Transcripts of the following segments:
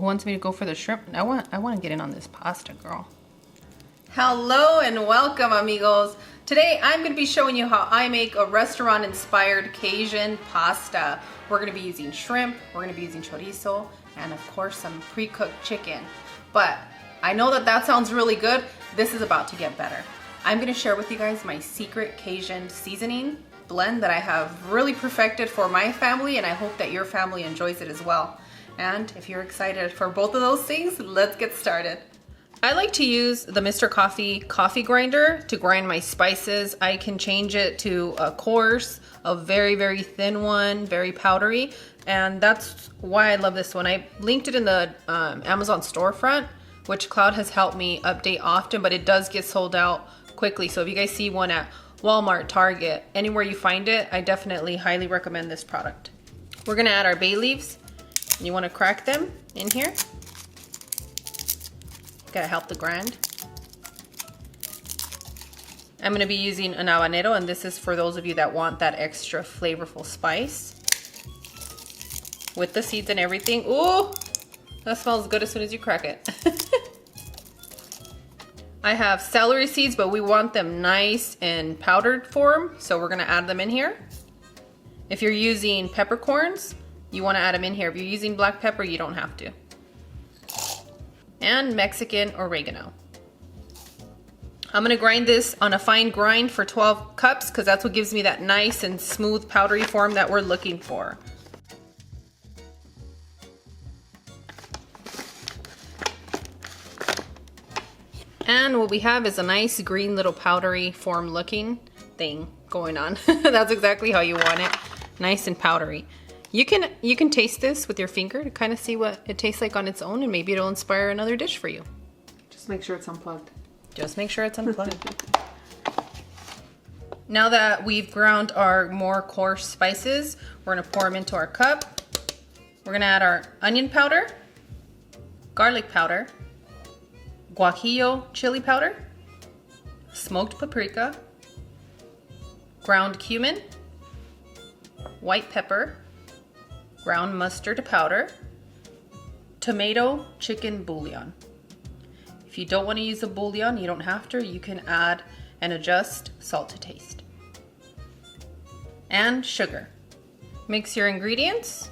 wants me to go for the shrimp? I want to get in on this pasta, girl. Hello and welcome, amigos. Today I'm going to be showing you how I make a restaurant-inspired Cajun pasta. We're going to be using shrimp, we're going to be using chorizo, and of course some pre-cooked chicken. But I know that sounds really good. This is about to get better. I'm going to share with you guys my secret Cajun seasoning blend that I have really perfected for my family, and I hope that your family enjoys it as well. And if you're excited for both of those things, let's get started. I like to use the Mr. Coffee grinder to grind my spices. I can change it to a coarse, a very, very thin one, very powdery. And that's why I love this one. I linked it in the Amazon storefront, which Cloud has helped me update often, but it does get sold out quickly. So if you guys see one at Walmart, Target, anywhere you find it, I definitely highly recommend this product. We're gonna add our bay leaves. You wanna crack them in here. Gotta help the grind. I'm gonna be using an habanero, and this is for those of you that want that extra flavorful spice. With the seeds and everything. Ooh, that smells good as soon as you crack it. I have celery seeds, but we want them nice and powdered form, so we're gonna add them in here. If you're using peppercorns, you wanna add them in here. If you're using black pepper, you don't have to. And Mexican oregano. I'm gonna grind this on a fine grind for 12 cups because that's what gives me that nice and smooth powdery form that we're looking for. And what we have is a nice green little powdery form looking thing going on. That's exactly how you want it, nice and powdery. You can taste this with your finger to kind of see what it tastes like on its own, and maybe it'll inspire another dish for you. Just make sure it's unplugged. Just make sure it's unplugged. Now that we've ground our more coarse spices, we're gonna pour them into our cup. We're gonna add our onion powder, garlic powder, guajillo chili powder, smoked paprika, ground cumin, white pepper, ground mustard powder, tomato chicken bouillon. If you don't want to use a bouillon, you don't have to. You can add and adjust salt to taste. And sugar. Mix your ingredients.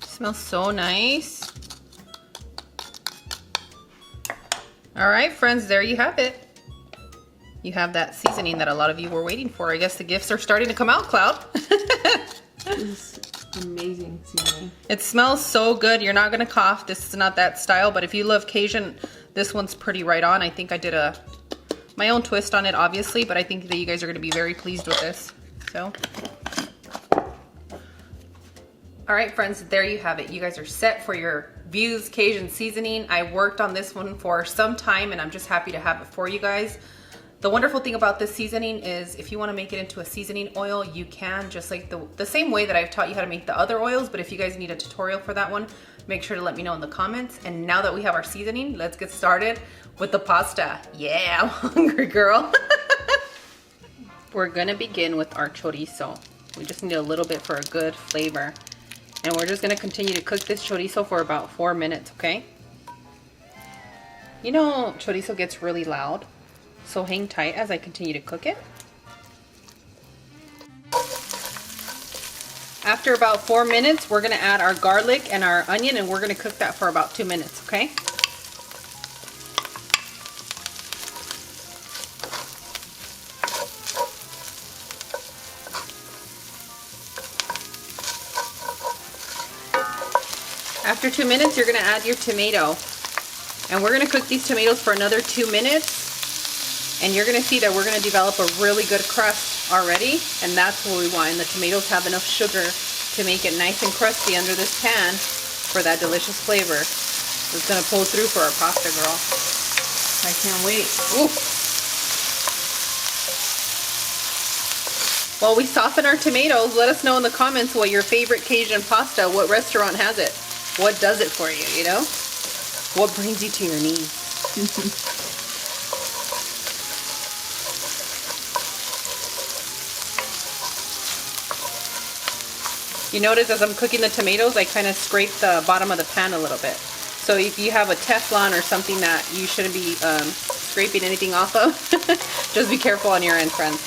Smells so nice. All right, friends, there you have it. You have that seasoning that a lot of you were waiting for. I guess the gifts are starting to come out, Cloud. This is amazing seasoning. It smells so good. You're not gonna cough. This is not that style, but if you love Cajun, this one's pretty right on. I think I did my own twist on it, obviously, but I think that you guys are gonna be very pleased with this. So. All right, friends, there you have it. You guys are set for your Views Cajun seasoning. I worked on this one for some time, and I'm just happy to have it for you guys. The wonderful thing about this seasoning is if you want to make it into a seasoning oil, you can, just like the same way that I've taught you how to make the other oils. But if you guys need a tutorial for that one, make sure to let me know in the comments. And now that we have our seasoning, let's get started with the pasta. Yeah, I'm hungry, girl. We're gonna begin with our chorizo. We just need a little bit for a good flavor. And we're just gonna continue to cook this chorizo for about 4 minutes, okay? You know, chorizo gets really loud, so hang tight as I continue to cook it. After about 4 minutes, we're gonna add our garlic and our onion, and we're gonna cook that for about 2 minutes, okay? After 2 minutes, you're gonna add your tomato. And we're gonna cook these tomatoes for another 2 minutes. And you're gonna see that we're gonna develop a really good crust already. And that's what we want. And the tomatoes have enough sugar to make it nice and crusty under this pan for that delicious flavor. It's gonna pull through for our pasta, girl. I can't wait. Ooh. While we soften our tomatoes, let us know in the comments what your favorite Cajun pasta, what restaurant has it? What does it for you, you know? What brings you to your knees? You notice as I'm cooking the tomatoes, I kind of scrape the bottom of the pan a little bit. So if you have a Teflon or something that you shouldn't be scraping anything off of, just be careful on your end, friends.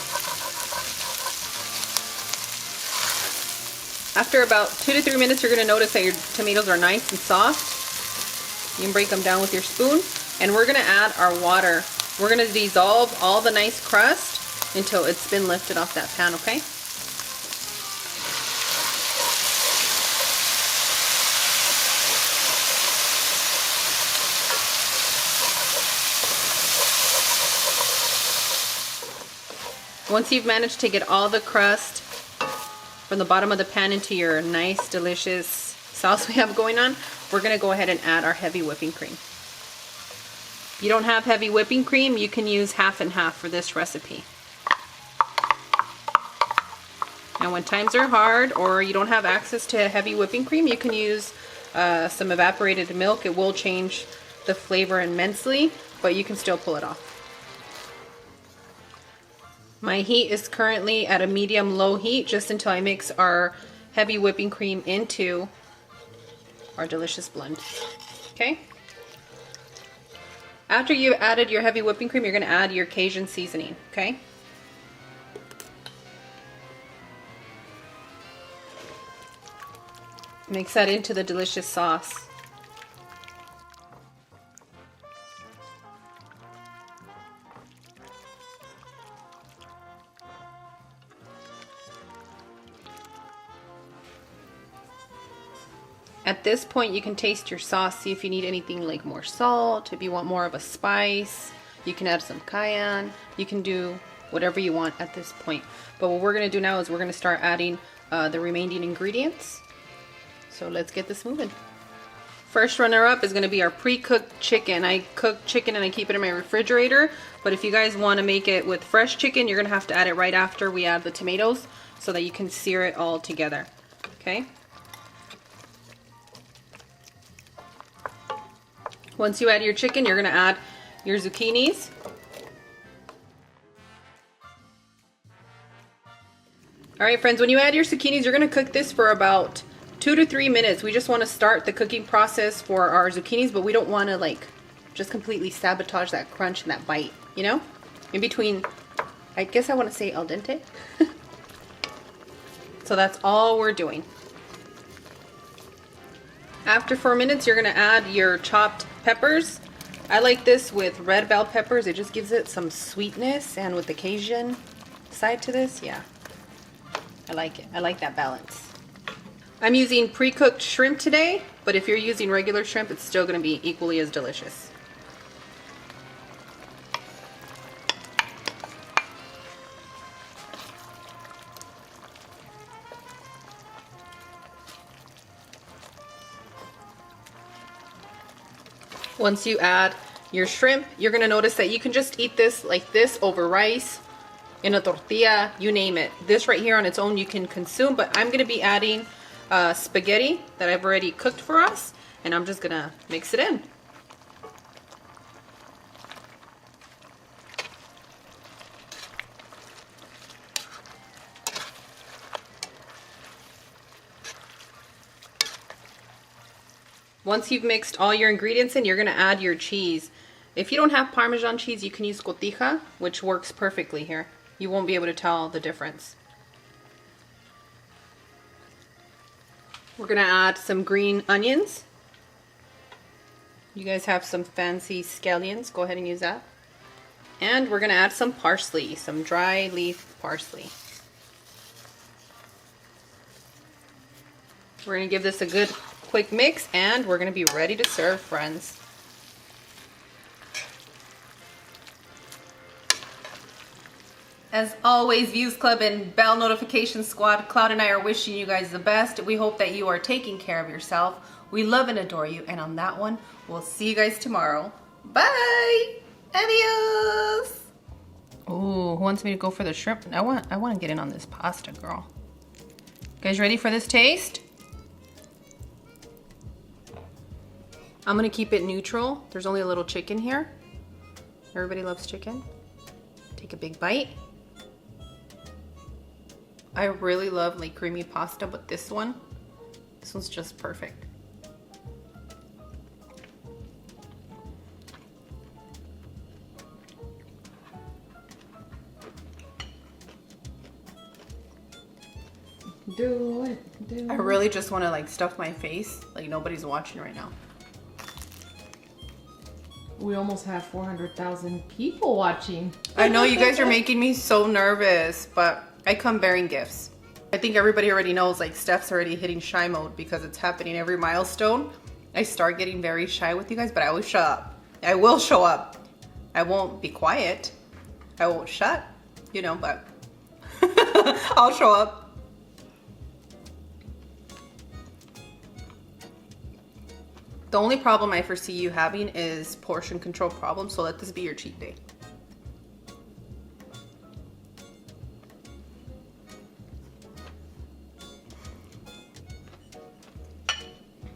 After about 2 to 3 minutes, you're going to notice that your tomatoes are nice and soft. You can break them down with your spoon. And we're going to add our water. We're going to dissolve all the nice crust until it's been lifted off that pan, okay? Once you've managed to get all the crust from the bottom of the pan into your nice, delicious sauce we have going on, we're going to go ahead and add our heavy whipping cream. If you don't have heavy whipping cream, you can use half and half for this recipe. Now when times are hard or you don't have access to heavy whipping cream, you can use some evaporated milk. It will change the flavor immensely, but you can still pull it off. My heat is currently at a medium-low heat just until I mix our heavy whipping cream into our delicious blend. Okay? After you've added your heavy whipping cream, you're going to add your Cajun seasoning. Okay? Mix that into the delicious sauce. At this point, you can taste your sauce, see if you need anything like more salt, if you want more of a spice. You can add some cayenne. You can do whatever you want at this point. But what we're going to do now is we're going to start adding the remaining ingredients. So let's get this moving. First runner-up is going to be our pre-cooked chicken. I cook chicken and I keep it in my refrigerator. But if you guys want to make it with fresh chicken, you're going to have to add it right after we add the tomatoes so that you can sear it all together. Okay? Once you add your chicken, you're going to add your zucchinis. Alright friends, when you add your zucchinis, you're going to cook this for about 2 to 3 minutes. We just want to start the cooking process for our zucchinis, but we don't want to like just completely sabotage that crunch and that bite, you know? In between, I guess I want to say al dente. So that's all we're doing. After 4 minutes, you're going to add your chopped peppers. I like this with red bell peppers. It just gives it some sweetness, and with the Cajun side to this, yeah. I like it. I like that balance. I'm using pre-cooked shrimp today, but if you're using regular shrimp, it's still going to be equally as delicious. Once you add your shrimp, you're going to notice that you can just eat this like this over rice, in a tortilla, you name it. This right here on its own you can consume, but I'm going to be adding spaghetti that I've already cooked for us, and I'm just going to mix it in. Once you've mixed all your ingredients in, you're going to add your cheese. If you don't have Parmesan cheese, you can use cotija, which works perfectly here. You won't be able to tell the difference. We're going to add some green onions. You guys have some fancy scallions, go ahead and use that. And we're going to add some parsley, some dry leaf parsley. We're going to give this a good quick mix, and we're going to be ready to serve, friends. As always, Views Club and Bell Notification Squad, Cloud and I are wishing you guys the best. We hope that you are taking care of yourself. We love and adore you. And on that one, we'll see you guys tomorrow. Bye! Adios! Ooh, who wants me to go for the shrimp? I want to get in on this pasta, girl. You guys ready for this taste? I'm gonna keep it neutral. There's only a little chicken here. Everybody loves chicken. Take a big bite. I really love like creamy pasta, but this one's just perfect. Do it. I really just want to like stuff my face like nobody's watching right now. We almost have 400,000 people watching. I know you guys are making me so nervous, but I come bearing gifts. I think everybody already knows like Steph's already hitting shy mode because it's happening every milestone. I start getting very shy with you guys, but I always shut up. I will show up. I won't be quiet. I won't shut, you know, but I'll show up. The only problem I foresee you having is portion control problems, so let this be your cheat day.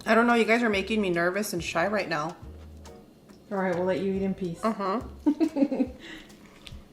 I don't know, you guys are making me nervous and shy right now. All right, we'll let you eat in peace.